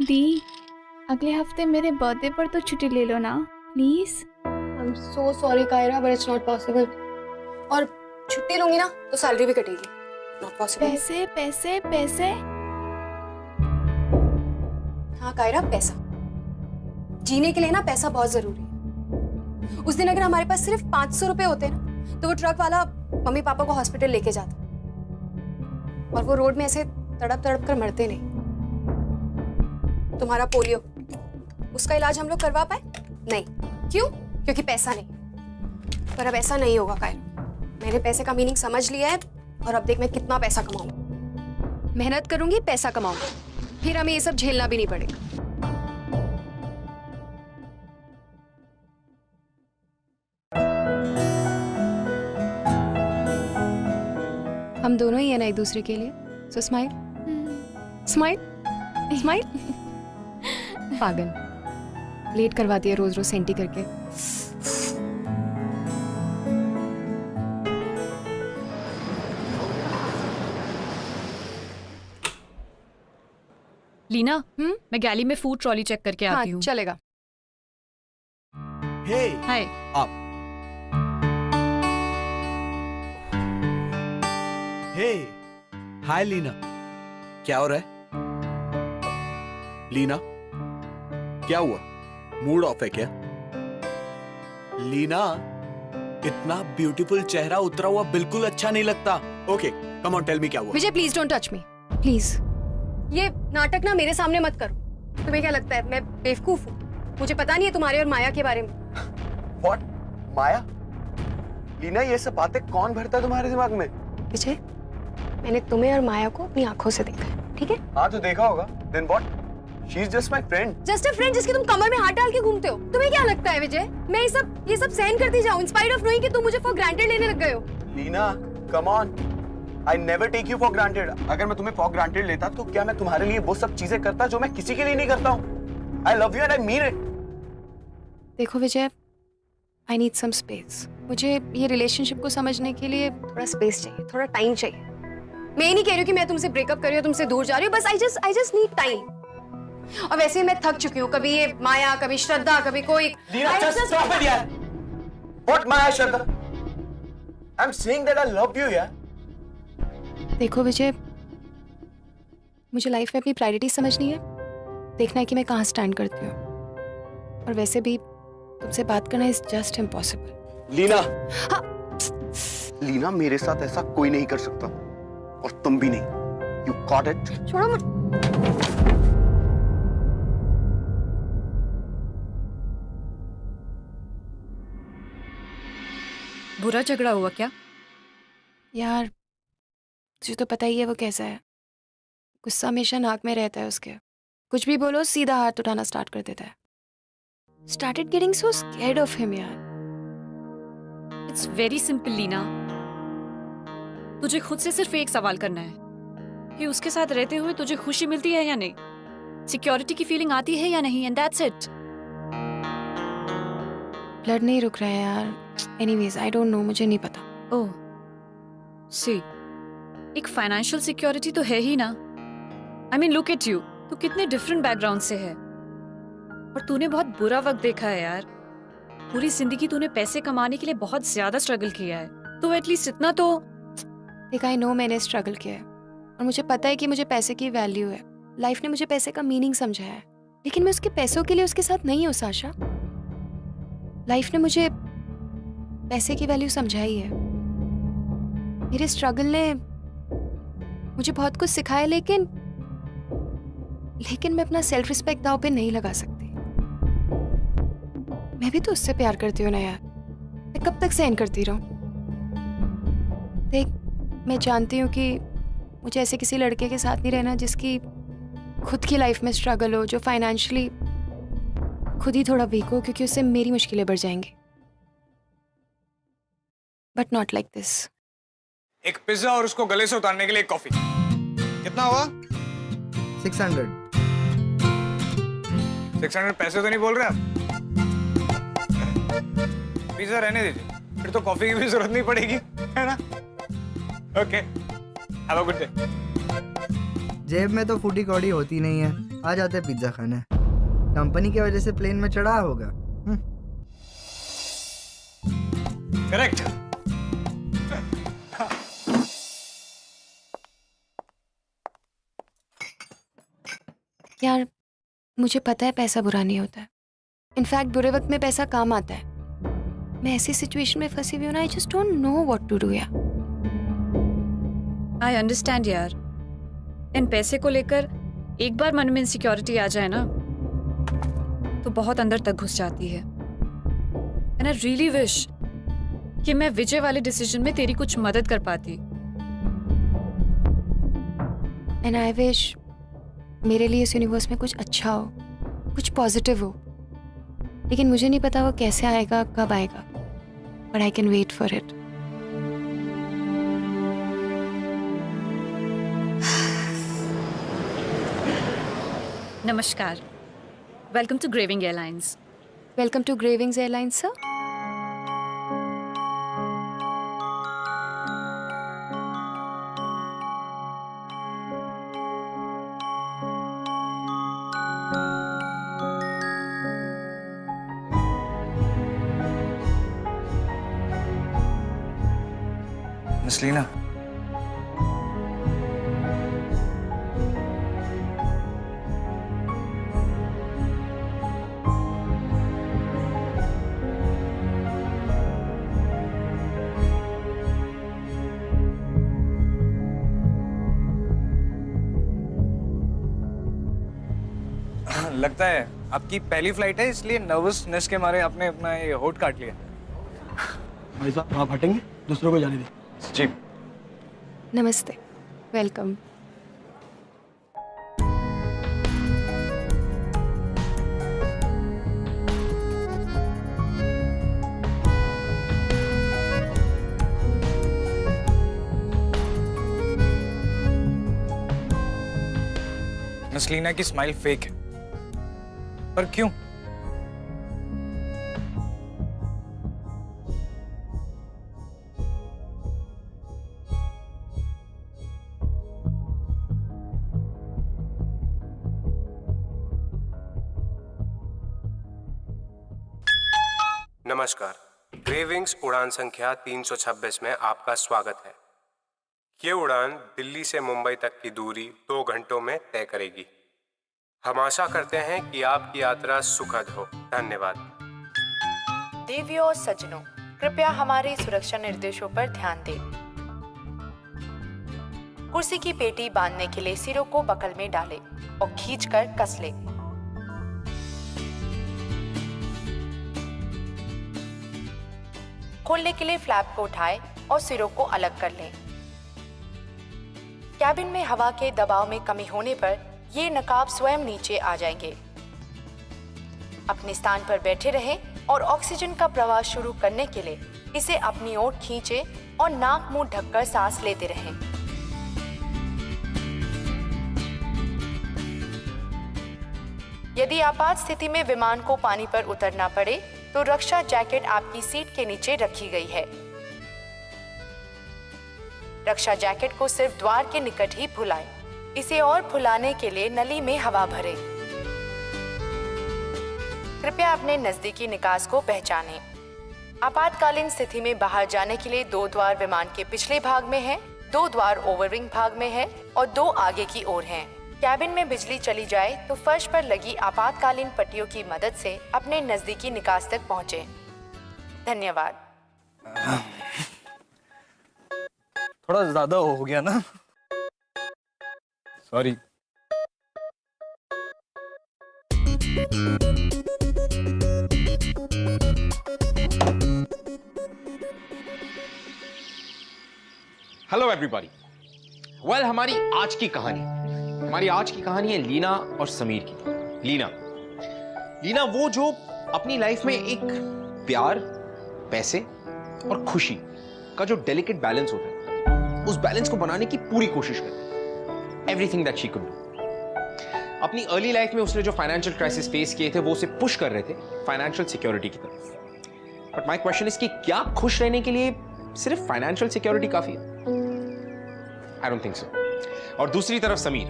दी, अगले हफ्ते मेरे बर्थडे पर तो छुट्टी ले लो ना please. I am so sorry Kaira, but it's not possible. और छुट्टी लूंगी ना तो सैलरी भी कटेगी। Not possible. पैसे पैसे पैसे। हाँ कायरा, पैसा जीने के लिए ना पैसा बहुत जरूरी है। उस दिन अगर हमारे पास सिर्फ 500 रुपए होते ना तो वो ट्रक वाला मम्मी पापा को हॉस्पिटल लेके जाता और वो रोड में ऐसे तड़प तड़प कर मरते नहीं। तुम्हारा पोलियो, उसका इलाज हम लोग करवा पाए नहीं। क्यों? क्योंकि पैसा नहीं। पर अब ऐसा नहीं होगा कायरा, मैंने पैसे का मीनिंग समझ लिया है और अब देख मैं कितना पैसा कमाऊंगी। मेहनत करूंगी, पैसा कमाऊंगी, फिर हमें ये सब झेलना भी नहीं पड़ेगा। हम दोनों ही है ना एक दूसरे के लिए, सो स्माइल स्माइल स्माइल। पागल, लेट करवाती है रोज रोज सेंटी करके। लीना, मैं गैली में फूड ट्रॉली चेक करके आती हूँ। चलेगा। हे हाय। आप। हे हाय लीना, क्या हो रहा है? लीना क्या हुआ, मूड ऑफ है क्या? लीना, इतना ब्यूटीफुल चेहरा उतरा हुआ बिल्कुल अच्छा नहीं लगता। Okay come on tell me क्या हुआ। Vijay please don't touch me please. ये नाटक ना मेरे सामने मत करो। तुम्हें क्या लगता है मैं बेवकूफ हूँ? मुझे पता नहीं है तुम्हारे और माया के बारे में। व्हाट? माया? लीना ये सब बातें कौन भरता है तुम्हारे दिमाग में? विजय, मैंने तुम्हें और माया को अपनी आंखों से देखा है, ठीक है? हाँ तो देखा होगा। Then what? She is just my friend. Just a friend जिसकी तुम कमर में हाथ डाल के घूमते हो। तुम्हें क्या लगता है विजय मैं ये सब सहन करती जाऊं इन स्पाइट ऑफ नोइंग कि तुम मुझे फॉर ग्रांटेड लेने लग गए हो? Leena come on, I never take you for granted. अगर मैं तुम्हें फॉर ग्रांटेड लेता तो क्या मैं तुम्हारे लिए वो सब चीजें करता जो मैं किसी के लिए नहीं करता हूँ? I love you and I mean it. देखो विजय, आई नीड सम स्पेस। मुझे ये रिलेशनशिप को समझने के लिए थोड़ा स्पेस चाहिए, थोड़ा टाइम चाहिए। मैं ये नहीं कह रही हूँ कि मैं तुमसे ब्रेकअप कर रही हूँ, तुमसे दूर जा रही हूँ, बस आई जस्ट नीड टाइम। और वैसे ही मैं थक चुकी हूँ, कभी ये माया, कभी श्रद्धा, कभी कोई। लीना just stop it यार। What Maya Shraddha? I'm saying that I love you यार। देखो विजय, मुझे लाइफ में अपनी प्रायोरिटी समझनी है, देखना है कि मैं कहाँ स्टैंड करती हूँ। और वैसे भी तुमसे बात करना इज जस्ट इम्पॉसिबल। लीना, हाँ। लीना मेरे साथ ऐसा कोई नहीं कर सकता और तुम भी नहीं। You got it? छोड़ो मुझे। बुरा झगड़ा हुआ क्या? यार तुझे तो पता ही है वो कैसा है। गुस्सा हमेशा नाक में रहता है उसके। कुछ भी बोलो सीधा हाथ उठाना स्टार्ट कर देता है। Started getting so scared of him यार। इट्स वेरी सिंपल लीना, तुझे खुद से सिर्फ एक सवाल करना है कि उसके साथ रहते हुए तुझे खुशी मिलती है या नहीं, सिक्योरिटी की फीलिंग आती है या नहीं, एंड दैट्स इट। ब्लड नहीं रुक रहा है यार। एनीवेज आई डोंट नो, मुझे नहीं पता। ओह सी, एक फाइनेंशियल सिक्योरिटी तो है ही ना। I mean look at you, तू कितने डिफरेंट बैकग्राउंड से है और तूने बहुत बुरा वक्त देखा है यार। पूरी जिंदगी तूने पैसे कमाने के लिए बहुत ज्यादा स्ट्रगल किया है, तो एटलीस्ट इतना तो। देख आई नो मैंने स्ट्रगल किया है और मुझे पता है कि मुझे पैसे की वैल्यू है। लाइफ ने मुझे पैसे का मीनिंग समझाया है, लेकिन मैं उसके पैसों के लिए उसके साथ नहीं हूँ साशा। लाइफ ने मुझे पैसे की वैल्यू समझाई है। मेरे स्ट्रगल ने मुझे बहुत कुछ सिखाया, लेकिन मैं अपना सेल्फ रिस्पेक्ट दांव पे नहीं लगा सकती। मैं भी तो उससे प्यार करती हूँ ना यार, मैं कब तक सहन करती रहूं? देख मैं जानती हूँ कि मुझे ऐसे किसी लड़के के साथ नहीं रहना जिसकी खुद की लाइफ में स्ट्रगल हो, जो फाइनेंशियली खुद ही थोड़ा वीक हो, क्योंकि उससे मेरी मुश्किलें बढ़ जाएंगी। But not like this. एक पिज्जा और उसको गले से उतारने के लिए एक कॉफी। कितना हुआ? 600। 600 पैसे तो नहीं बोल रहे आप? पिज्जा रहने दीजिए, फिर तो कॉफी की भी जरूरत नहीं पड़ेगी, है ना? Okay, have a good day. जेब में तो फूटी कौड़ी होती नहीं है, आ जाते पिज्जा खाने। कंपनी की वजह से प्लेन में चढ़ा होगा। करेक्ट। यार मुझे पता है पैसा बुरा नहीं होता है। इनफैक्ट बुरे वक्त में पैसा काम आता है। मैं ऐसी सिचुएशन में फंसी हुई हूँ ना, I just don't know what to do यार। आई अंडरस्टैंड यार, इन पैसे को लेकर एक बार मन में इनसिक्योरिटी आ जाए ना तो बहुत अंदर तक घुस जाती है। एंड आई रियली विश कि मैं विजय वाले डिसीजन में तेरी कुछ मदद कर पाती। एंड आई विश मेरे लिए इस यूनिवर्स में कुछ अच्छा हो, कुछ पॉजिटिव हो। लेकिन मुझे नहीं पता वो कैसे आएगा, कब आएगा, but I can wait for it. नमस्कार, welcome to graving airlines. Welcome to gravings airlines sir. Miss Leena, लगता है आपकी पहली फ्लाइट है इसलिए नर्वसनेस के मारे आपने अपना ये होठ काट लिया। भाई साहब आप हटेंगे, दूसरों को जाने दें। जी। नमस्ते, वेलकम। मिस लीना की स्माइल फेक है, पर क्यों? नमस्कार, ग्रेविंग्स उड़ान संख्या 326 में आपका स्वागत है। ये उड़ान दिल्ली से मुंबई तक की दूरी 2 घंटों में तय करेगी। हम आशा करते हैं कि आपकी यात्रा सुखद हो। धन्यवाद। देवियों और सज्जनों, कृपया हमारे सुरक्षा निर्देशों पर ध्यान दें। कुर्सी की पेटी बांधने के लिए सिरों को बकल में डालें और खींचकर कस लें। खोलने के लिए फ्लैप को उठाएं और सिरों को अलग कर लें। कैबिन में हवा के दबाव में कमी होने पर ये नकाब स्वयं नीचे आ जाएंगे। अपने स्थान पर बैठे रहें और ऑक्सीजन का प्रवाह शुरू करने के लिए इसे अपनी ओर खींचें और नाक मुंह ढककर सांस लेते रहें। यदि आपात स्थिति में विमान को पानी पर उतरना पड़े तो रक्षा जैकेट आपकी सीट के नीचे रखी गई है। रक्षा जैकेट को सिर्फ द्वार के निकट ही फुलाएं। इसे और फुलाने के लिए नली में हवा भरें। कृपया अपने नजदीकी निकास को पहचानें। आपातकालीन स्थिति में बाहर जाने के लिए 2 द्वार विमान के पिछले भाग में हैं, 2 द्वार ओवरविंग भाग में हैं और 2 आगे की ओर हैं। कैबिन में बिजली चली जाए तो फर्श पर लगी आपातकालीन पट्टियों की मदद से अपने नजदीकी निकास तक पहुंचे। धन्यवाद। थोड़ा ज्यादा हो गया ना, सॉरी। Hello everybody. वेल, हमारी आज की कहानी है लीना और समीर की। लीना वो जो अपनी लाइफ में एक प्यार, पैसे और खुशी का जो डेलिकेट बैलेंस होता है, उस बैलेंस को बनाने की पूरी कोशिश करती है। Everything that she could do. अपनी अर्ली लाइफ में उसने जो फाइनेंशियल क्राइसिस फेस किए थे वो उसे पुश कर रहे थे फाइनेंशियल सिक्योरिटी की तरफ। बट माय क्वेश्चन इज कि क्या खुश रहने के लिए सिर्फ फाइनेंशियल सिक्योरिटी काफी है? I don't think so. और दूसरी तरफ समीर,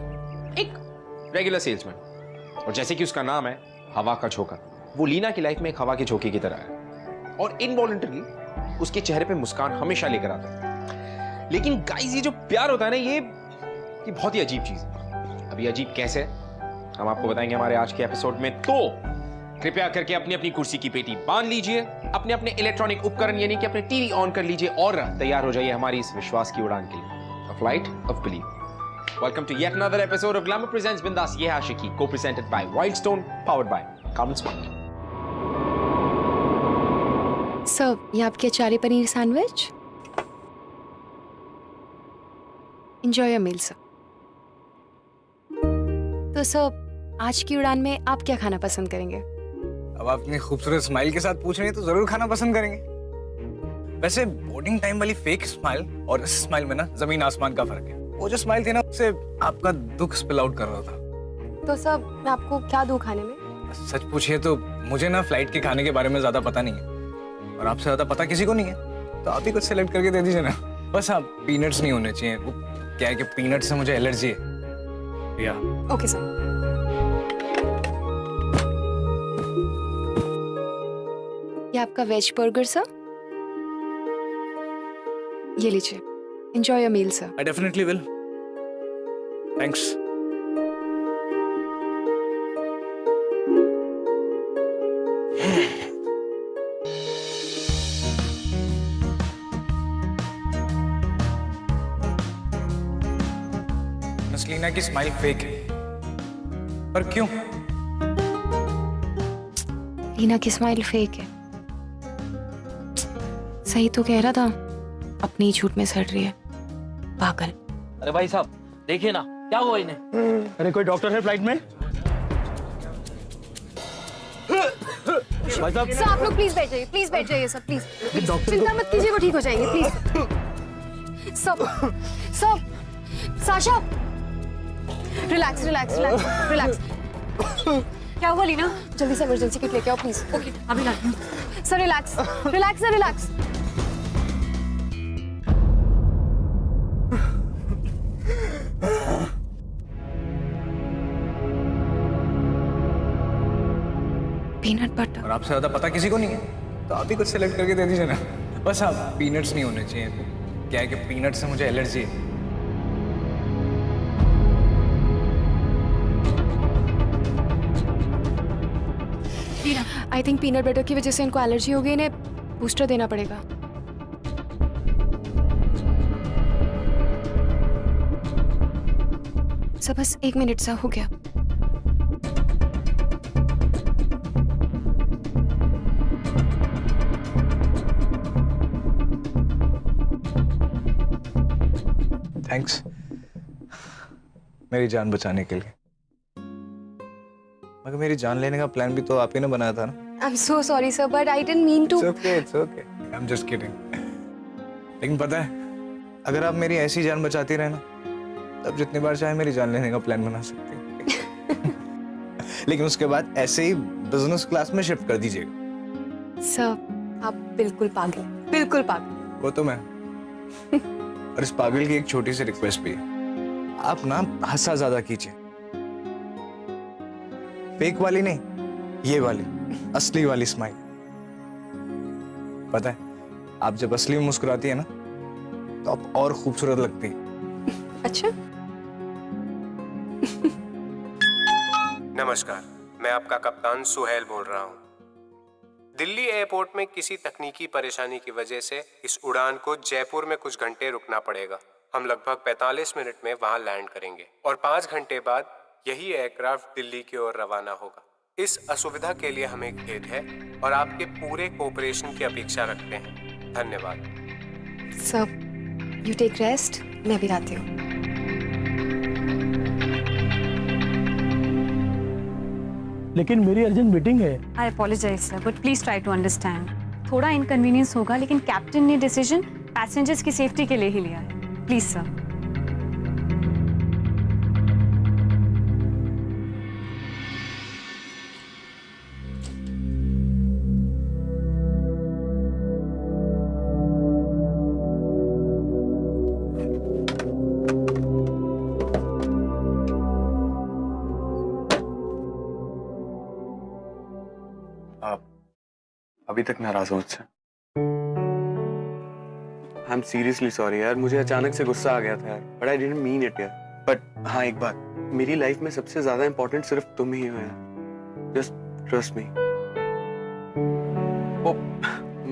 एक रेगुलर सेल्समैन, और जैसे कि उसका नाम है हवा का झोंका, वो लीना की लाइफ में एक हवा के झोंके की तरह है और इनवॉलंटरली उसके चेहरे पे मुस्कान हमेशा लेकर आता है। लेकिन गाइस, ये जो प्यार होता है ना, ये बहुत ही अजीब चीज है। अब ये अजीब कैसे है हम आपको बताएंगे हमारे आज के एपिसोड में। तो कृपया करके अपनी अपनी कुर्सी की पेटी बांध लीजिए, अपने अपने इलेक्ट्रॉनिक उपकरण यानी कि अपने टीवी ऑन कर लीजिए और तैयार हो जाइए हमारी इस विश्वास की उड़ान के लिए। A flight of belief. Welcome to yet another episode of Glamour Presents Bindas Ye Hai Aashiki, co-presented by Wildstone, powered by Carbon Smart. सर, ये आपके achari paneer sandwich. Enjoy your meal, sir. तो सर, आज की उड़ान में आप क्या खाना पसंद करेंगे? अब आप इतनी खूबसूरत स्माइल के साथ पूछ रही हैं तो जरूर खाना पसंद करेंगे। वैसे बोर्डिंग टाइम वाली फेक स्माइल और इस स्माइल में ना जमीन आसमान का फर्क है। वो जो स्माइल थी ना, उससे आपका दुख स्पिल आउट कर रहा था। तो सर, मैं आपको क्या दूं खाने में? सच पूछिए तो मुझे ना फ्लाइट के खाने के बारे में ज्यादा पता नहीं है और आपसे ज्यादा पता किसी को नहीं है, तो आप ही कुछ सिलेक्ट करके दे दीजिए ना। बस आप पीनट्स नहीं होने चाहिए। वो क्या है कि पीनट से मुझे एलर्जी है। या ओके सर। ये आपका वेज बर्गर सर, ये लीजिए। Enjoy your meal sir. I definitely will. Thanks. Leena की स्माइल फेक है, पर क्यों? लीना की स्माइल फेक है। सही तो कह रहा था, अपनी ही झूठ में सड़ रही है, पागल। अरे भाई साहब देखिए ना, क्या हुआ इन्हें? अरे कोई डॉक्टर है फ्लाइट में? भाई साहब सर, आप लोग प्लीज बैठ जाइए, प्लीज बैठ जाइए सर, प्लीज। चिंता मत कीजिए, वो ठीक हो जाएंगे, प्लीज। सब Sasha, relax relax relax relax. क्या हुआ लीना? जल्दी से इमरजेंसी किट लेके आओ प्लीज। ओके, अभी लाती हूँ। Sir relax relax sir, relax. Peanut butter. और आपसे ज्यादा पता किसी को नहीं है, तो आप ही कुछ सिलेक्ट करके दे दीजिए ना। बस आप पीनट्स नहीं होने चाहिए। क्या है कि पीनट से मुझे एलर्जी है। आई थिंक पीनट बटर की वजह से इनको एलर्जी हो गई, इन्हें बूस्टर देना पड़ेगा। सर बस 1 मिनट सा हो गया। थैंक्स मेरी जान बचाने के लिए। मगर मेरी जान लेने का प्लान भी तो आप ही ने बनाया था ना। I am so sorry sir, but I didn't mean to. It's okay. I'm just kidding. लेकिन पता है, अगर आप मेरी ऐसी जान बचाती रहे ना, तब जितनी बार चाहे मेरी जान लेने का प्लान बना सकती हैं। लेकिन उसके बाद ऐसे ही बिजनेस क्लास में शिफ्ट कर दीजिएगा। सर आप बिल्कुल पागल, बिल्कुल पागल। वो तो मैं। और इस पागल की एक छोटी सी रिक्वेस्ट भी है, आप ना हंसा ज्यादा कीजिए। फेक वाली नहीं, ये वाली असली वाली स्माइल। पता है, आप जब असली में मुस्कुराती है ना, तो आप और खूबसूरत लगती है। अच्छा। नमस्कार, मैं आपका कप्तान सुहेल बोल रहा हूँ। दिल्ली एयरपोर्ट में किसी तकनीकी परेशानी की वजह से इस उड़ान को जयपुर में कुछ घंटे रुकना पड़ेगा। हम लगभग 45 मिनट में वहां लैंड करेंगे और 5 घंटे बाद यही एयरक्राफ्ट दिल्ली की ओर रवाना होगा। इस असुविधा के लिए हमें खेद है और आपके पूरे कोऑपरेशन की अपेक्षा रखते हैं। धन्यवाद। सर यू टेक रेस्ट, मैं भी आती हूँ। लेकिन मेरी अर्जेंट मीटिंग है। I apologize sir, but please try to understand. थोड़ा इनकन्वीनियंस होगा, लेकिन कैप्टन ने डिसीजन पैसेंजर्स की सेफ्टी के लिए ही लिया है। Please sir. अभी तक नाराज हो मुझसे। आई एम सीरियसली सॉरी यार, मुझे अचानक से गुस्सा आ गया था यार, but I didn't mean it यार। बट हाँ एक बात, मेरी लाइफ में सबसे ज्यादा इंपॉर्टेंट सिर्फ तुम ही हो यार, जस्ट ट्रस्ट मी। ओ,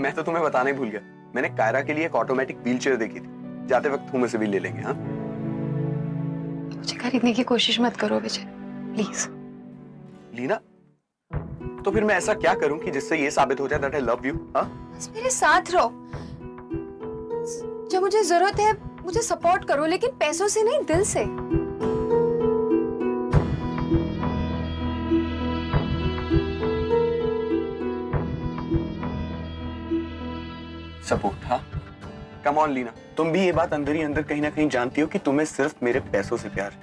मैं तो तुम्हें बताना ही भूल गया, मैंने कायरा के लिए एक ऑटोमेटिक व्हीलचेयर देखी थी, जाते वक्त तुम उसे भी ले लेंगे। हाँ मुझे खरीदने की कोशिश मत करो विजय, प्लीज। लीना, तो फिर मैं ऐसा क्या करूं कि जिससे ये साबित हो जाए दैट आई लव यू? हाँ बस मेरे साथ रहो, जब मुझे जरूरत है मुझे सपोर्ट करो, लेकिन पैसों से नहीं, दिल से। सपोर्ट? हाँ कम ऑन लीना, तुम भी ये बात अंदर ही अंदर कहीं ना कहीं जानती हो कि तुम्हें सिर्फ मेरे पैसों से प्यार है,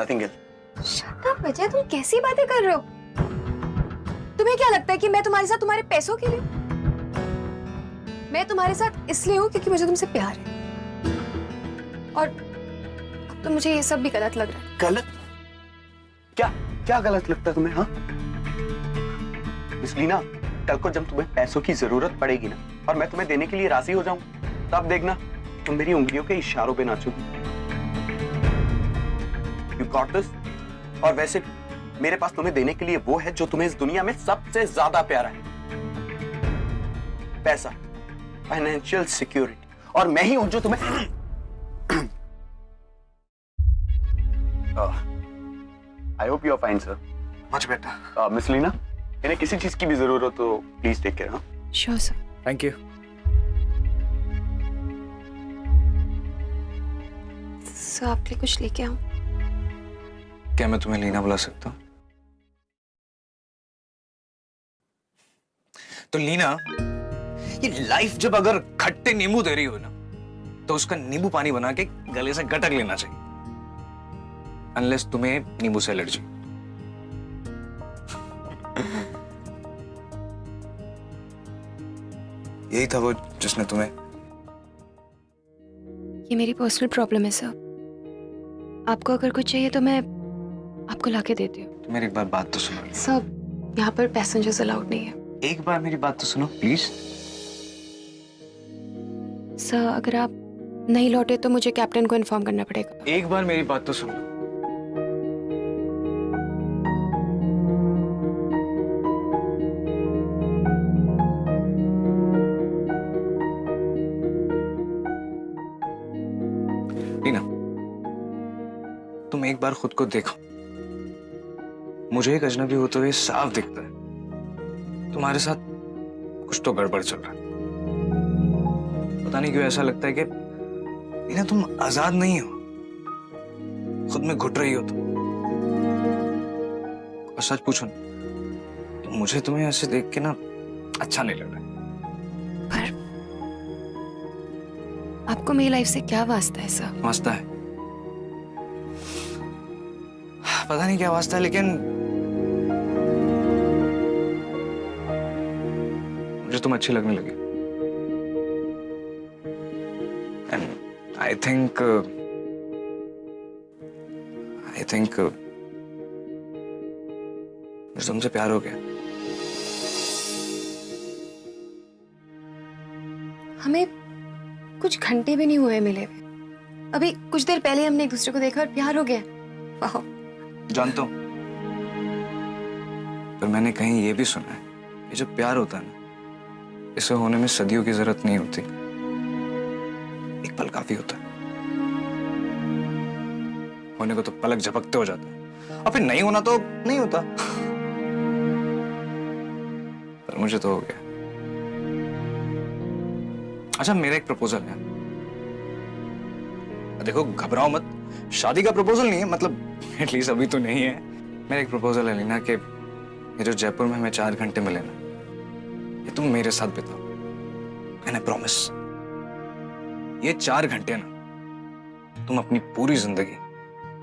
नथिंग एल्स। शट अप विजय, तुम कैसी बातें कर रहे हो? तुम्हें क्या लगता है कि मैं तुम्हारे साथ तुम्हारे पैसों के लिए? मैं तुम्हारे साथ इसलिए हूं क्योंकि मुझे तुमसे प्यार है, और अब तो मुझे ये सब भी गलत लग रहा है। गलत? क्या क्या गलत लगता है तुम्हें? हाँ मिस लीना, कल को जब तुम्हें पैसों की जरूरत पड़ेगी ना, और मैं तुम्हें देने के लिए राजी हो जाऊं, तब देखना तुम मेरी उंगलियों के इशारों पे नाचोगी। You got this? और वैसे मेरे पास तुम्हें देने के लिए वो है जो तुम्हें इस दुनिया में सबसे ज्यादा प्यारा है, पैसा, फाइनेंशियल सिक्योरिटी, और मैं ही हूं जो तुम्हें I hope you are fine sir. Much better. Miss Leena, इन्हें किसी चीज की भी जरूरत हो प्लीज टेक केयर। हाँ sure sir. Thank you. Sir आपके लिए कुछ लेके आऊं? क्या मैं तुम्हें लीना बुला सकता हूँ? तो लीना, ये लाइफ जब अगर खट्टे नींबू दे रही हो ना, तो उसका नींबू पानी बना के गले से गटक लेना चाहिए, अनलेस तुम्हें नींबू से एलर्जी। यही था वो जिसने तुम्हें। ये मेरी पर्सनल प्रॉब्लम है सर, आपको अगर कुछ चाहिए तो मैं आपको लाके देती हूँ। तो मेरी एक बार बात तो सुनो। सर यहाँ पर पैसेंजर्स अलाउड नहीं है। एक बार मेरी बात तो सुनो प्लीज। सर अगर आप नहीं लौटे तो मुझे कैप्टन को इन्फॉर्म करना पड़ेगा। एक बार मेरी बात तो सुनो। लीना, तुम एक बार खुद को देखो, मुझे एक अजनबी होते हुए साफ दिखता है तुम्हारे साथ कुछ तो गड़बड़ चल रहा है। पता नहीं क्यों ऐसा लगता है कि लीना तुम आजाद नहीं हो, खुद में घुट रही हो तुम। और सच पूछो ना, तो मुझे तुम्हें ऐसे देख के ना अच्छा नहीं लग रहा है। पर आपको मेरी लाइफ से क्या वास्ता है सर? वास्ता है, पता नहीं क्या वास्ता है, लेकिन मुझे तुम अच्छी लगने लगी। एंड आई थिंक मुझे तुमसे प्यार हो गया। हमें कुछ घंटे भी नहीं हुए मिले हुए, अभी कुछ देर पहले हमने एक दूसरे को देखा और प्यार हो गया। वाह। जानता हूं, पर मैंने कहीं ये भी सुना है कि जो प्यार होता है ना, इसे होने में सदियों की जरूरत नहीं होती, एक पल काफी होता है। होने को तो पलक झपकते हो जाता है, और फिर नहीं होना तो नहीं होता। पर मुझे तो हो गया। अच्छा, मेरा एक प्रपोजल है। देखो घबराओ मत, शादी का प्रपोजल नहीं है, मतलब एटलीस्ट अभी तो नहीं है। मेरा एक प्रपोजल है लीना, कि ये जो जयपुर में हमें 4 घंटे मिले ना, ये तुम मेरे साथ बिताओ। एंड आई प्रॉमिस, ये 4 घंटे ना तुम अपनी पूरी जिंदगी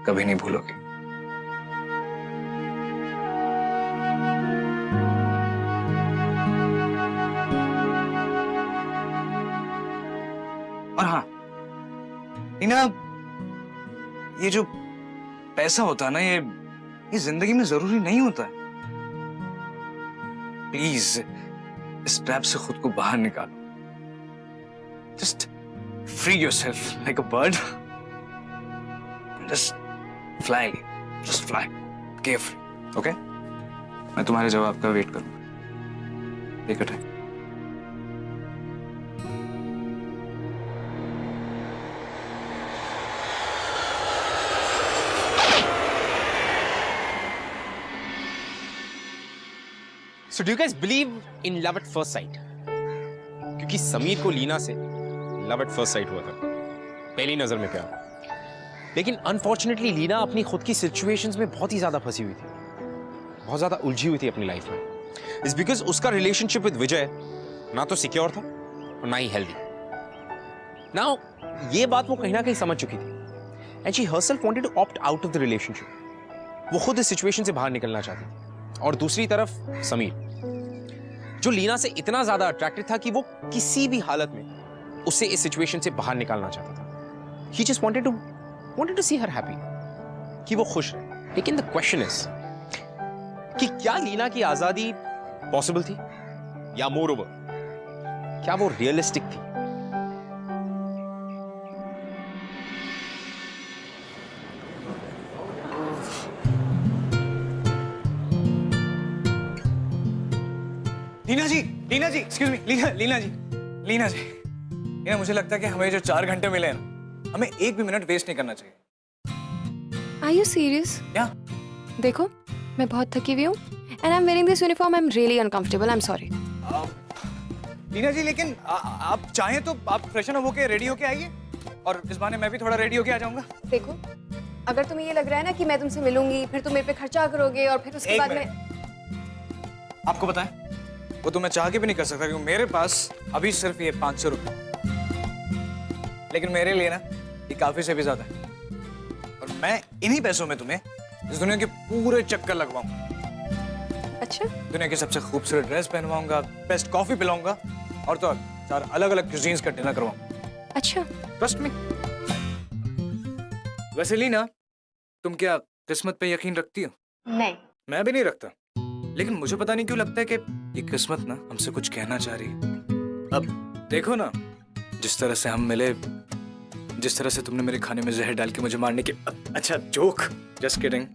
कभी नहीं भूलोगे। और हाँ लीना, ये जो पैसा होता है ना, ये जिंदगी में जरूरी नहीं होता है। प्लीज इस ट्रैप से खुद को बाहर निकालो. Just free yourself like a bird. Just fly. Just fly. Carefree. Okay? मैं तुम्हारे जवाब का वेट करूंगा. Take your time. So do you guys believe in love at first sight? क्योंकि समीर को लीना से लव एट फर्स्ट साइट हुआ था, पहली नजर में प्यार. लेकिन अनफॉर्चुनेटली लीना अपनी खुद की सिचुएशंस में बहुत ही ज्यादा फंसी हुई थी, बहुत ज्यादा उलझी हुई थी अपनी लाइफ में. इट्स बिकॉज उसका रिलेशनशिप विद विजय ना तो सिक्योर था और ना ही हेल्दी. नाउ ये बात वो कहीं ना कहीं समझ चुकी थी and she herself wanted to opt out of the relationship. वो खुद इस सिचुएशन से बाहर निकलना चाहती थी. और दूसरी तरफ समीर, जो लीना से इतना ज्यादा अट्रैक्टेड था कि वो किसी भी हालत में उसे इस सिचुएशन से बाहर निकालना चाहता था. He just wanted to see her happy, कि वो खुश रहे. लेकिन the question is कि क्या लीना की आजादी पॉसिबल थी, या moreover क्या वो रियलिस्टिक थी? लीना जी, एक्सक्यूज मी, लीना जी, मुझे लगता है कि हमें जो 4 घंटे मिले हैं ना, हमें एक भी मिनट वेस्ट नहीं करना चाहिए. Are you serious? क्या? देखो, मैं बहुत थकी हुई हूँ and I'm wearing this uniform. I'm really uncomfortable. I'm sorry. Leena जी, लेकिन आप चाहें तो आप फ्रेशन अप होके रेडी होके आइए और इस बहाने मैं भी थोड़ा रेडी होके आ जाऊंगा. देखो, अगर तुम्हें ये लग रहा है ना कि मैं तुमसे मिलूंगी, फिर तुम मेरे पे खर्चा करोगे और फिर उसके एक बाद मिनट. में आपको पता है, वो तो मैं चाह के भी नहीं कर सकता क्योंकि मेरे पास अभी सिर्फ ये 500 रुपये, लेकिन मेरे लिए ना ये काफी से भी ज्यादा है. और मैं इन्हीं पैसों में तुम्हें इस दुनिया के पूरे चक्कर लगवाऊंगा. अच्छा, दुनिया की सबसे खूबसूरत ड्रेस पहनवाऊंगा, बेस्ट कॉफी पिलाऊंगा और तो 4 अलग-अलग क्यूजीन्स का डिनर करवाऊंगा. अच्छा. Trust me. वैसे लीना, तुम क्या किस्मत पे यकीन रखती हो? नहीं. मैं भी नहीं रखता, लेकिन मुझे पता नहीं क्यों लगता है कि ये किस्मत ना हमसे कुछ कहना चाह रही है. अब देखो ना, जिस तरह से हम मिले, जिस तरह से तुमने मेरे खाने में जहर डाल के मुझे मारने की, अच्छा जोक, जस्ट किडिंग.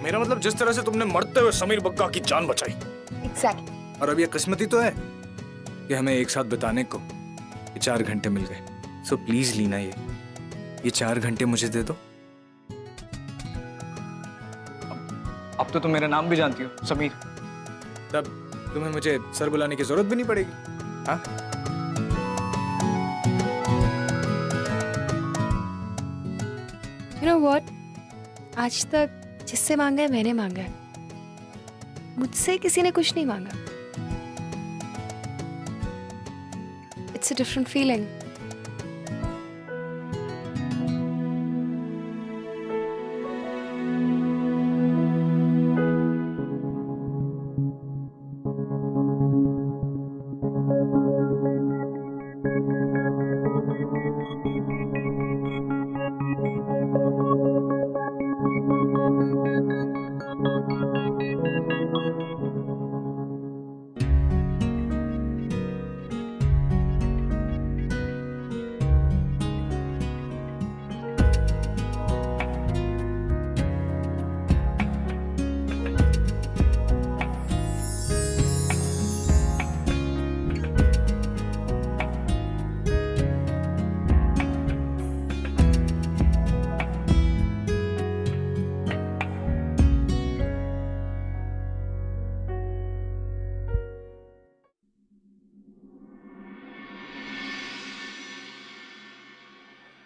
मेरा मतलब जिस तरह से तुमने मरते हुए समीर बग्गा की जान बचाई. Exactly. और अब ये किस्मत ही तो है कि हमें एक साथ बिताने को ये 4 घंटे मिल गए. सो प्लीज लीना, ये 4 घंटे मुझे दे दो. अब तो तुम मेरा नाम भी जानती हो, समीर. तब तुम्हें मुझे सर बुलाने की जरूरत भी नहीं पड़ेगी. हाँ? You know what? आज तक जिससे मांगा है मैंने मांगा है. मुझसे किसी ने कुछ नहीं मांगा. It's a different feeling.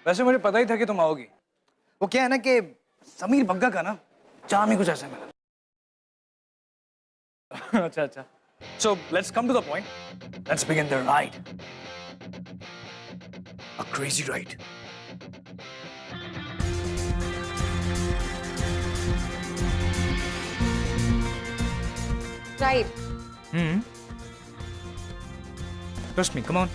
वैसे मुझे पता ही था कि तुम आओगी. वो क्या है ना कि समीर बग्गा का ना चार्म ही कुछ ऐसा मिला. अच्छा. So let's come to the point. Let's begin the ride. A crazy ride. Right. Trust me, come on.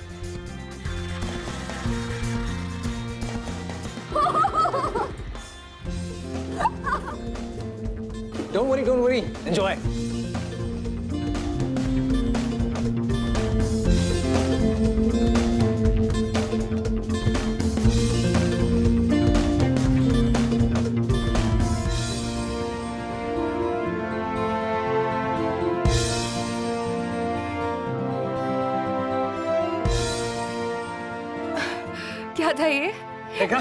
Don't worry. Enjoy. क्या था ये? देखा,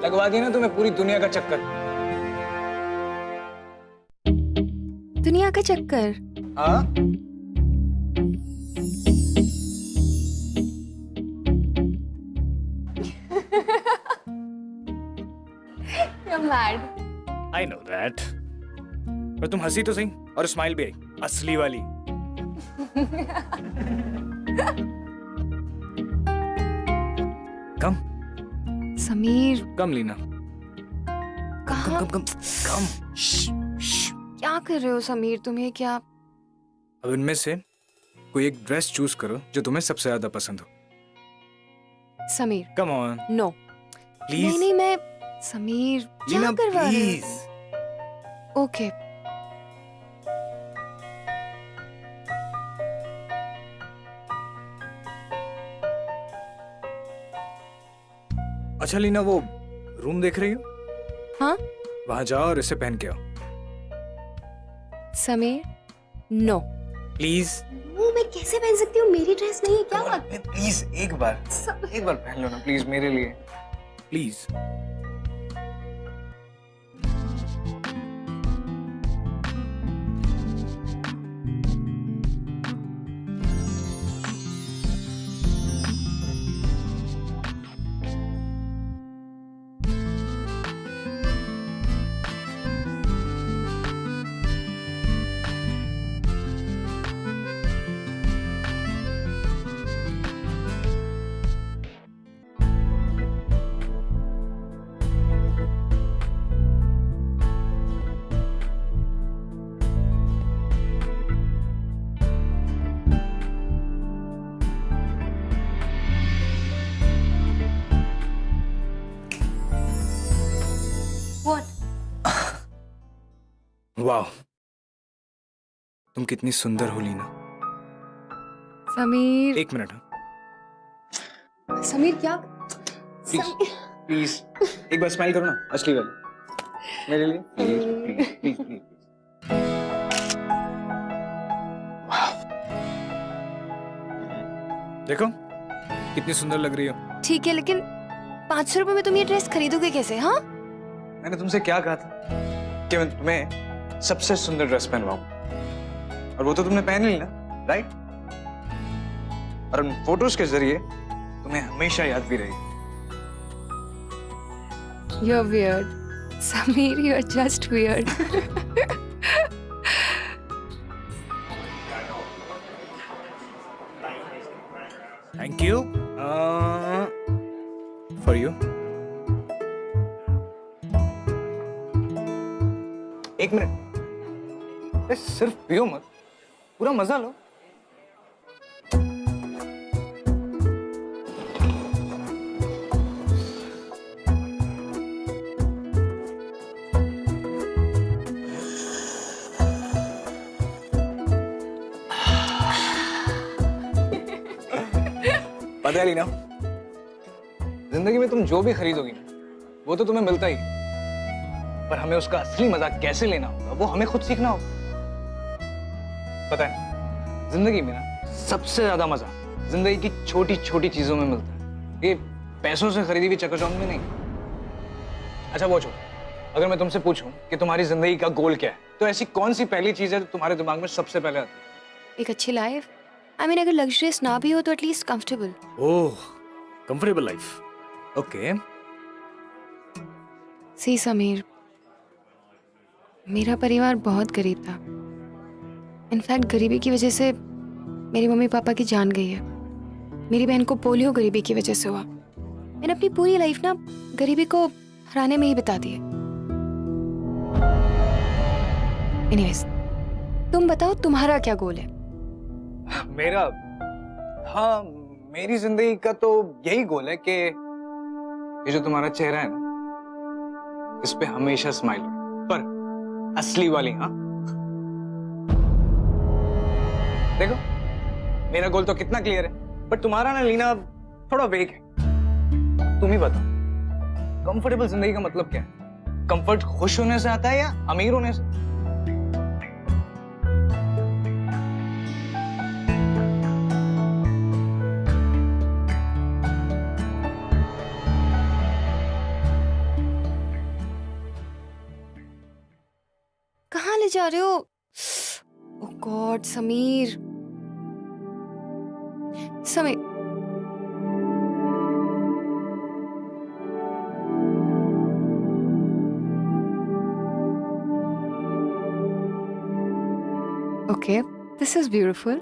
लगवा दी ना तुम्हें पूरी दुनिया का चक्कर। दुनिया का चक्कर? हाँ, You're mad. I know that. पर तुम हंसी तो सही, और स्माइल भी आई, असली वाली। कम समीर, कम लीना, कहाँ? कम कम कम। क्या कर रहे हो समीर? तुम्हें क्या? अब इनमें से कोई एक ड्रेस चूज करो जो तुम्हें सबसे ज्यादा पसंद हो। Sameer, come on no. Please. नहीं नहीं, मैं समीर क्या लीना करवा रहे प्लीज। हो? ओके। अच्छा लीना, वो रूम देख रही हो? हाँ? वहां जाओ और इसे पहन के आओ समीर, नो। प्लीज। वो मैं कैसे पहन सकती हूँ? मेरी ड्रेस नहीं है, क्या बात? प्लीज एक बार पहन लो ना प्लीज, मेरे लिए प्लीज। वाह, तुम कितनी सुंदर हो लीना। समीर, एक मिनट। समीर क्या? प्लीज एक बार स्माइल करो ना, असली वाली मेरे लिए। Please please please. देखो कितनी सुंदर लग रही हो। ठीक है, लेकिन 500 रुपए में तुम ये ड्रेस खरीदोगे कैसे? हाँ, मैंने तुमसे क्या कहा था कि मैं तुम्हें सबसे सुंदर ड्रेस पहनवाऊं, और वो तो तुमने पहन ली ना, राइट? और उन फोटोज के जरिए तुम्हें हमेशा याद भी रहेगी। you're weird. Sameer, you're just weird. Thank you for you. एक मिनट, सिर्फ पियो मत, पूरा मजा लो। पता है लीना, जिंदगी में तुम जो भी खरीदोगी ना, वो तो तुम्हें मिलता ही, पर हमें उसका असली मजा कैसे लेना होगा वो हमें खुद सीखना होगा। पता है, जिंदगी में ना सबसे ज्यादा मजा जिंदगी की छोटी छोटी चीजों में मिलता है, ये पैसों से खरीदी हुई चकाचौंध में नहीं। अच्छा वो छोड़ो, अगर मैं तुमसे पूछूं कि तुम्हारी जिंदगी का गोल क्या है, तो ऐसी कौन सी पहली चीज है जो तुम्हारे दिमाग में सबसे पहले आती है? एक अच्छी लाइफ। आई मीन, अगर लग्जरियस ना भी हो तो एटलीस्ट कंफर्टेबल। ओह, कंफर्टेबल लाइफ। ओके। सी समीर, मेरा परिवार बहुत गरीब था। इनफैक्ट गरीबी की वजह से मेरी मम्मी पापा की जान गई है। मेरी बहन को पोलियो गरीबी की वजह से हुआ। मैंने अपनी पूरी लाइफ ना गरीबी को हराने में ही बिता दी है। एनीवेज, तुम बताओ तुम्हारा क्या गोल है? मेरा, हाँ, मेरी जिंदगी का तो यही गोल है कि ये जो तुम्हारा चेहरा है ना, इस पे हमेशा स्माइल हो, पर असली वाली। हाँ देखो, मेरा गोल तो कितना क्लियर है, बट तुम्हारा ना लीना थोड़ा वेग है। तुम ही बताओ, कंफर्टेबल जिंदगी का मतलब क्या है? कंफर्ट खुश होने से आता है या अमीर होने से? जा रहे हो? Oh God Sameer, Sameer Okay, this is beautiful.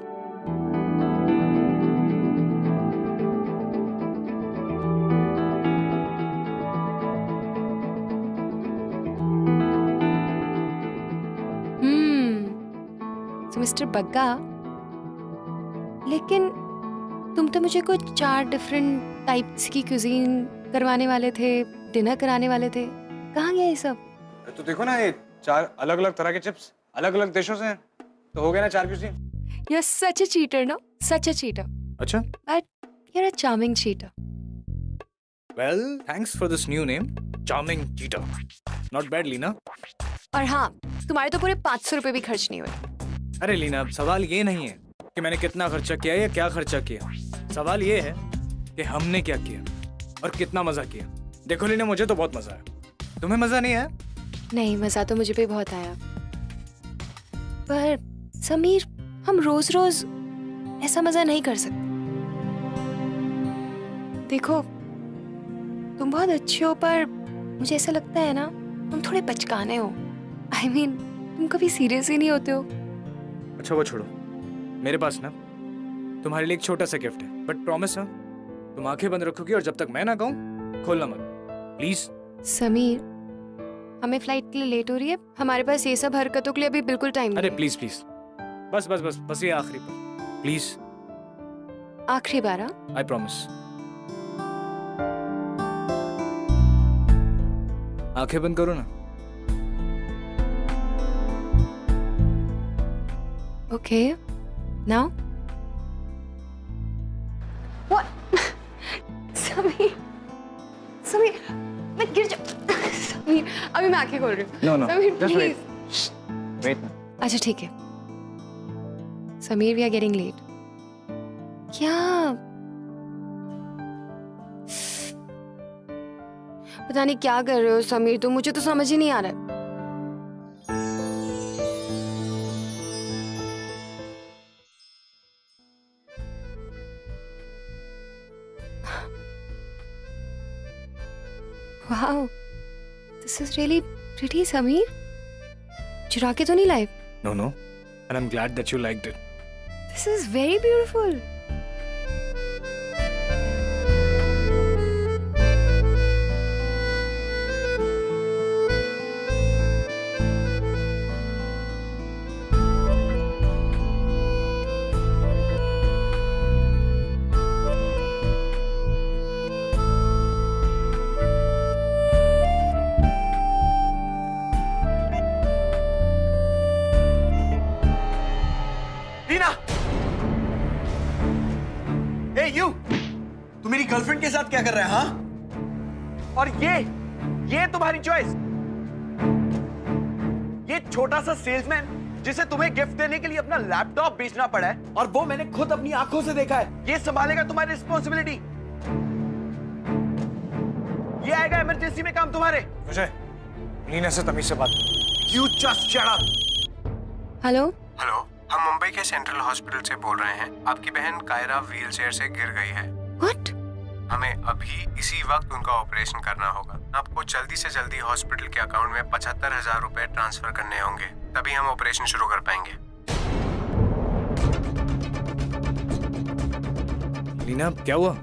So Mr. Bagga, लेकिन तुम तो मुझे कुछ 4 डिफरेंट टाइप्स की क्यूजीन करवाने वाले थे, डिनर कराने वाले थे, कहाँ गया ये सब? तो देखो ना, ये 4 अलग-अलग तरह के चिप्स अलग-अलग देशों से हैं, तो हो गया ना 4 cuisine. You're such a cheater, no? Such a cheater. अच्छा? But you're a charming cheater. Well, thanks for this new name, charming cheater. Not bad, Leena. और हाँ, तुम्हारे तो पूरे 500 रुपए भी खर्च नहीं हुए। अरे लीना, सवाल ये नहीं है कि मैंने कितना खर्चा किया या क्या खर्चा किया। सवाल ये है कि हमने क्या किया और कितना मजा किया। देखो लीना, मुझे तो बहुत मजा आया। तुम्हें मजा नहीं आया? नहीं, मजा तो मुझे भी बहुत आया। पर समीर, हम रोज रोज ऐसा मजा नहीं कर सकते। देखो, तुम बहुत अच्छे हो, पर मुझे ऐसा लगता है ना, तुम थोड़े बचकाने हो। I mean, तुम कभी सीरियस ही नहीं होते हो। अच्छा वो छोड़ो, मेरे पास ना तुम्हारे लिए एक छोटा सा गिफ्ट है, बट प्रॉमिस है तुम आंखें बंद रखोगी और जब तक मैं ना कहूँ खोलना मत, प्लीज। समीर, हमें फ्लाइट के लिए लेट हो रही है, हमारे पास ये सब हरकतों के लिए अभी बिल्कुल टाइम नहीं अरे है। प्लीज प्लीज, बस बस बस बस ये आखिरी बार, प्लीज। आखिरी बार, हाँ? I promise. आंखें बंद करो ना। Okay, now. What? Sameer, Sameer, मैं गिर जा। समीर, अभी मैं आंखें खोल रही हूँ। No no, Sameer, just please. Wait ना। अच्छा ठीक है। Sameer, we are getting late. क्या? पता नहीं क्या कर रहे हो समीर, तो मुझे तो समझ ही नहीं आ रहा है। Wow, this is really pretty, Sameer. चुरा के तो नहीं लाए? No no, and I'm glad that you liked it. This is very beautiful. तुम मेरी गर्लफ्रेंड के साथ क्या कर रहे हैं, हाँ? और ये तुम्हारी चॉइस? ये छोटा सा सेल्समैन जिसे तुम्हें गिफ्ट देने के लिए अपना लैपटॉप बेचना पड़ा है, और वो मैंने खुद अपनी आंखों से देखा है। ये संभालेगा तुम्हारी रिस्पॉन्सिबिलिटी? ये आएगा इमरजेंसी में काम तुम्हारे? विजय, लीना से तमीज से बात। You just shut up. Hello? Hello, हम मुंबई के सेंट्रल हॉस्पिटल से बोल रहे हैं। आपकी बहन कायरा व्हीलचेयर से गिर गई है। What? हमें अभी इसी वक्त उनका ऑपरेशन करना होगा। आपको जल्दी से जल्दी हॉस्पिटल के अकाउंट में 75,000 रुपए ट्रांसफर करने होंगे, तभी हम ऑपरेशन शुरू कर पाएंगे। लीना, क्या हुआ?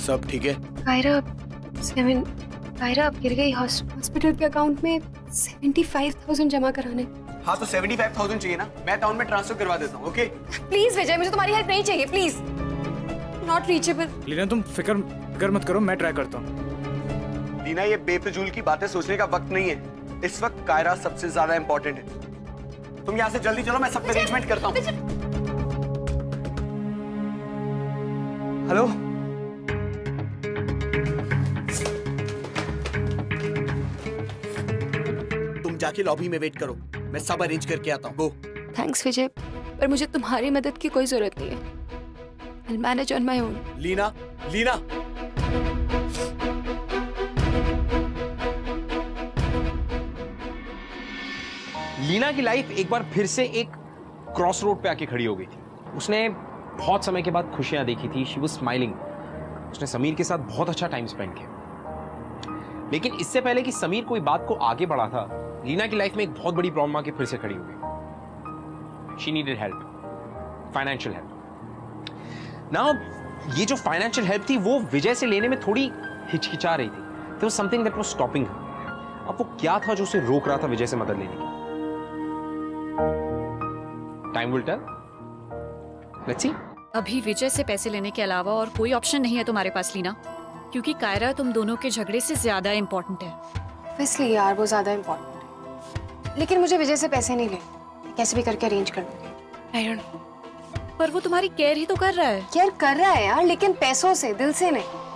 सब ठीक है? कायरा अब गिर गई। हॉस्पिटल के अकाउंट में 75,000 जमा कराने। हाँ तो 75,000 चाहिए ना, मैं अकाउंट में ट्रांसफर करवा देता हूँ। ओके? प्लीज विजय, मुझे तुम्हारी हेल्प नहीं चाहिए, प्लीज। Not reachable. लीना, तुम फिक्र मत करो, मैं ट्राई करता हूँ। लीना, ये बेफिजूल की बातें सोचने का वक्त नहीं है। इस वक्त कायरा सबसे ज्यादा इंपॉर्टेंट है। तुम यहाँ से जल्दी चलो, मैं सब अरेंजमेंट करता हूँ। हेलो? तुम जाके लॉबी में वेट करो, मैं सब अरेंज करके आता हूँ। गो। थैंक्स विजय, पर मुझे तुम्हारी मदद की कोई जरूरत नहीं है। I'll manage on my own. Leena, Leena. Leena की लाइफ एक बार फिर से एक क्रॉस रोड पे आके खड़ी हो गई थी। उसने बहुत समय के बाद खुशियां देखी थी। She was smiling. उसने समीर के साथ बहुत अच्छा टाइम स्पेंड किया। लेकिन इससे पहले कि समीर कोई बात को आगे बढ़ा था, लीना की लाइफ में एक बहुत बड़ी प्रॉब्लम आके फिर से खड़ी हो गई। She needed help, financial help. Now ये जो फाइनेंशियल हेल्प थी वो विजय से लेने में थोड़ी हिचकिचा रही थी। There was something that was stopping her. अब वो क्या था जो उसे रोक रहा था विजय से मदद लेने की? Time will tell. Let's see. अभी विजय से पैसे लेने के अलावा और कोई ऑप्शन नहीं है तुम्हारे पास लीना, क्योंकि कायरा तुम दोनों के झगड़े से ज्यादा इंपॉर्टेंट है। इसलिए यार वो ज्यादा इम्पोर्टेंट है, लेकिन मुझे विजय से पैसे नहीं लेने, कैसे भी करके अरेंज कर दूंगी। I don't know. पर वो तुम्हारी केयर ही तो कर रहा है। केयर कर रहा है यार, लेकिन पैसों से, दिल से नहीं।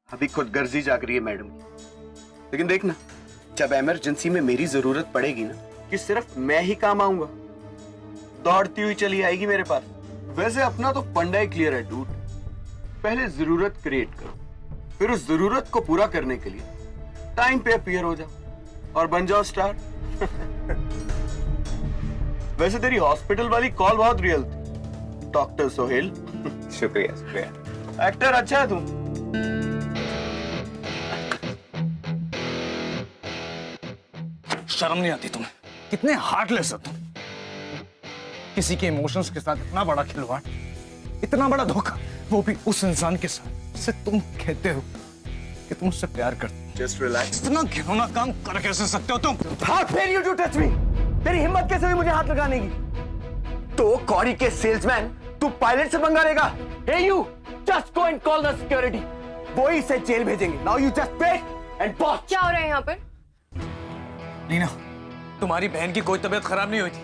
अभी खुदगर्जी जाग रही है मैडम की। लेकिन देखना, जब इमरजेंसी में मेरी जरूरत पड़ेगी ना, कि सिर्फ मैं ही काम आऊंगा, दौड़ती हुई चली आएगी मेरे पास। वैसे अपना तो फंडा ही क्लियर है डूड। पहले जरूरत क्रिएट करो, फिर उस जरूरत को पूरा करने के लिए टाइम पे अपीयर हो जाओ और बन जाओ स्टार। वैसे तेरी हॉस्पिटल वाली कॉल बहुत रियल थी, डॉक्टर सोहेल। शुक्रिया शुक्रिया। एक्टर अच्छा है तू। शर्म नहीं आती तुम्हें? कितने हार्टलेस हो तुम। किसी के इमोशंस के साथ इतना बड़ा खिलवाड़, इतना बड़ा धोखा, वो भी उस इंसान के साथ जिसे तुम कहते हो कि तुम उससे प्यार करते हो। Just relax. इतना घिनौना काम कर कैसे सकते हो तुम? How dare you to touch me? तेरी हिम्मत कैसे हुई मुझे हाथ लगाने की? तो कौड़ी के सेल्समैन तू पायलट से पंगा लेगा? Hey you, just go and call the security. वो ही इसे जेल भेजेंगे। Now you just pay and watch. क्या हो रहा है यहाँ पर? लीना, तुम्हारी बहन की कोई तबीयत खराब नहीं हुई थी।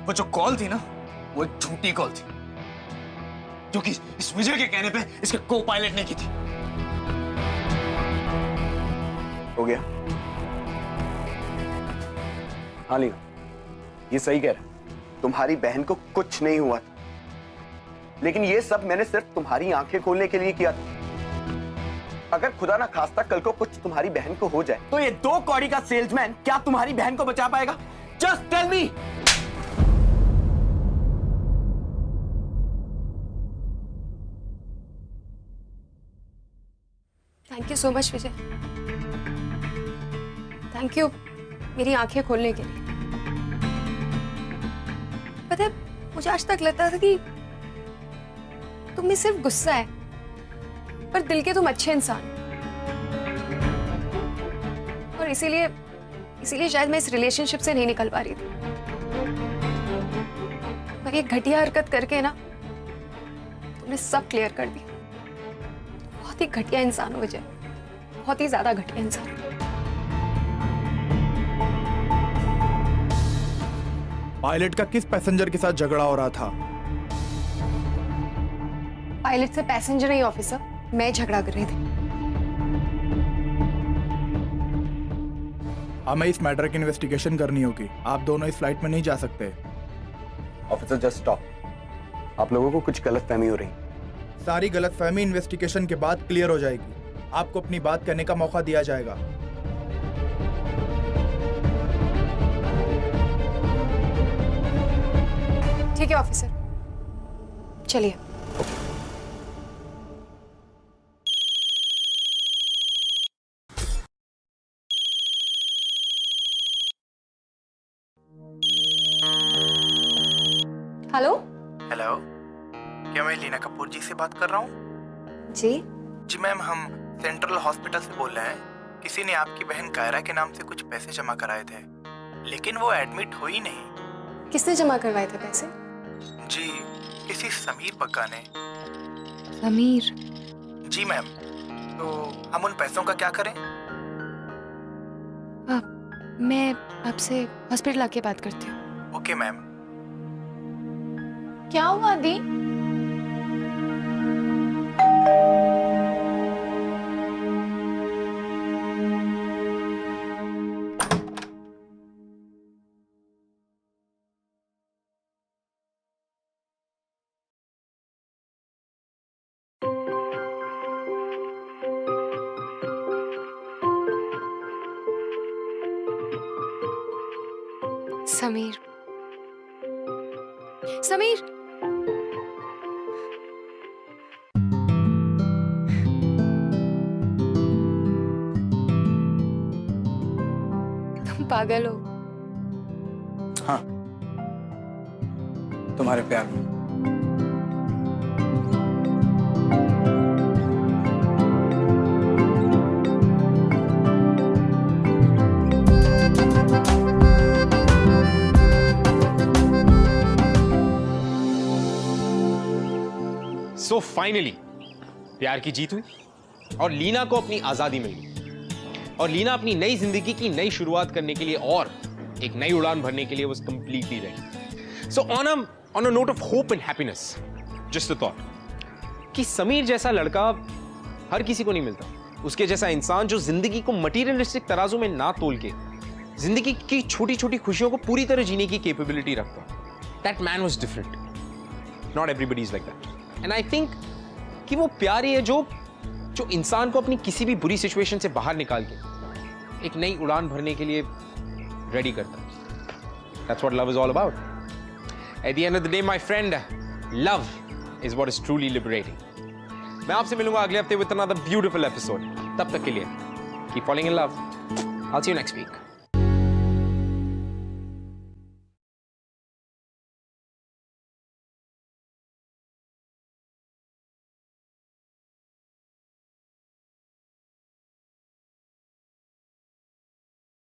वो जो कॉल थी ना, वो एक झूठी कॉल थी, जो कि इस विजय के कहने पे इसके को पायलट ने की थी। हो गया? हाँ लीना, ये सही कह रहा है। तुम्हारी बहन को कुछ नहीं हुआ था, लेकिन ये सब मैंने सिर्फ तुम्हारी आंखें खोलने के लिए किया था। अगर खुदा ना खास्ता कल को कुछ तुम्हारी बहन को हो जाए, तो ये दो कौड़ी का सेल्समैन क्या तुम्हारी बहन को बचा पाएगा? Just tell me. Thank you so much Vijay, thank you मेरी आंखें खोलने के लिए। पता है, मुझे आज तक लगता था कि तुम में सिर्फ गुस्सा है, पर दिल के तुम अच्छे इंसान हो। और इसीलिए शायद मैं इस रिलेशनशिप से नहीं निकल पा रही थी। पर ये घटिया हरकत करके ना तुमने सब क्लियर कर दिया। बहुत ही घटिया इंसान हो विजय, बहुत ही ज्यादा घटिया इंसान। पायलट का किस पैसेंजर के साथ झगड़ा हो रहा था? पायलट से पैसेंजर नहीं ऑफिसर, मैं झगड़ा कर रही थी। हमें इस मैटर की इन्वेस्टिगेशन करनी होगी। आप दोनों इस फ्लाइट में नहीं जा सकते। Officer just stop. आप लोगों को कुछ गलतफहमी हो रही। सारी गलतफहमी इन्वेस्टिगेशन के बाद क्लियर हो जाएगी। आपको अपनी बात करने का मौका दिया जाएगा। ठीक है ऑफिसर, चलिए। हेलो। हेलो, क्या मैं लीना कपूर जी से बात कर रहा हूँ? जी जी मैम, हम सेंट्रल हॉस्पिटल से बोल रहे हैं। किसी ने आपकी बहन कायरा के नाम से कुछ पैसे जमा कराए थे, लेकिन वो एडमिट हो ही नहीं। किसने जमा करवाए थे पैसे? जी, किसी समीर पक्का ने। समीर? जी मैम, तो हम उन पैसों का क्या करें? मैं आपसे हॉस्पिटल आके बात करती हूँ। Okay ma'am. क्या हुआ दी? समीर, समीर, तुम पागल हो। हाँ, तुम्हारे प्यार में। सो फाइनली प्यार की जीत हुई और लीना को अपनी आजादी मिल गई और लीना अपनी नई जिंदगी की नई शुरुआत करने के लिए और एक नई उड़ान भरने के लिए was completely ready. So on a note of hope and happiness, just a thought कि समीर जैसा लड़का हर किसी को नहीं मिलता, उसके जैसा इंसान जो जिंदगी को मटीरियलिस्टिक तराजू में ना तोल के जिंदगी की छोटी छोटी खुशियों को पूरी तरह जीने की कैपेबिलिटी रखता। That man was different. Not everybody is like that. And I think कि वो प्यार ही है जो इंसान को अपनी किसी भी बुरी सिचुएशन से बाहर निकाल के एक नई उड़ान भरने के लिए रेडी करता है। That's what love is all about. At the end of the day, my friend, love is what is truly liberating. मैं आपसे मिलूंगा अगले हफ्ते with another beautiful episode. तब तक के लिए keep falling in love. I'll see you next week.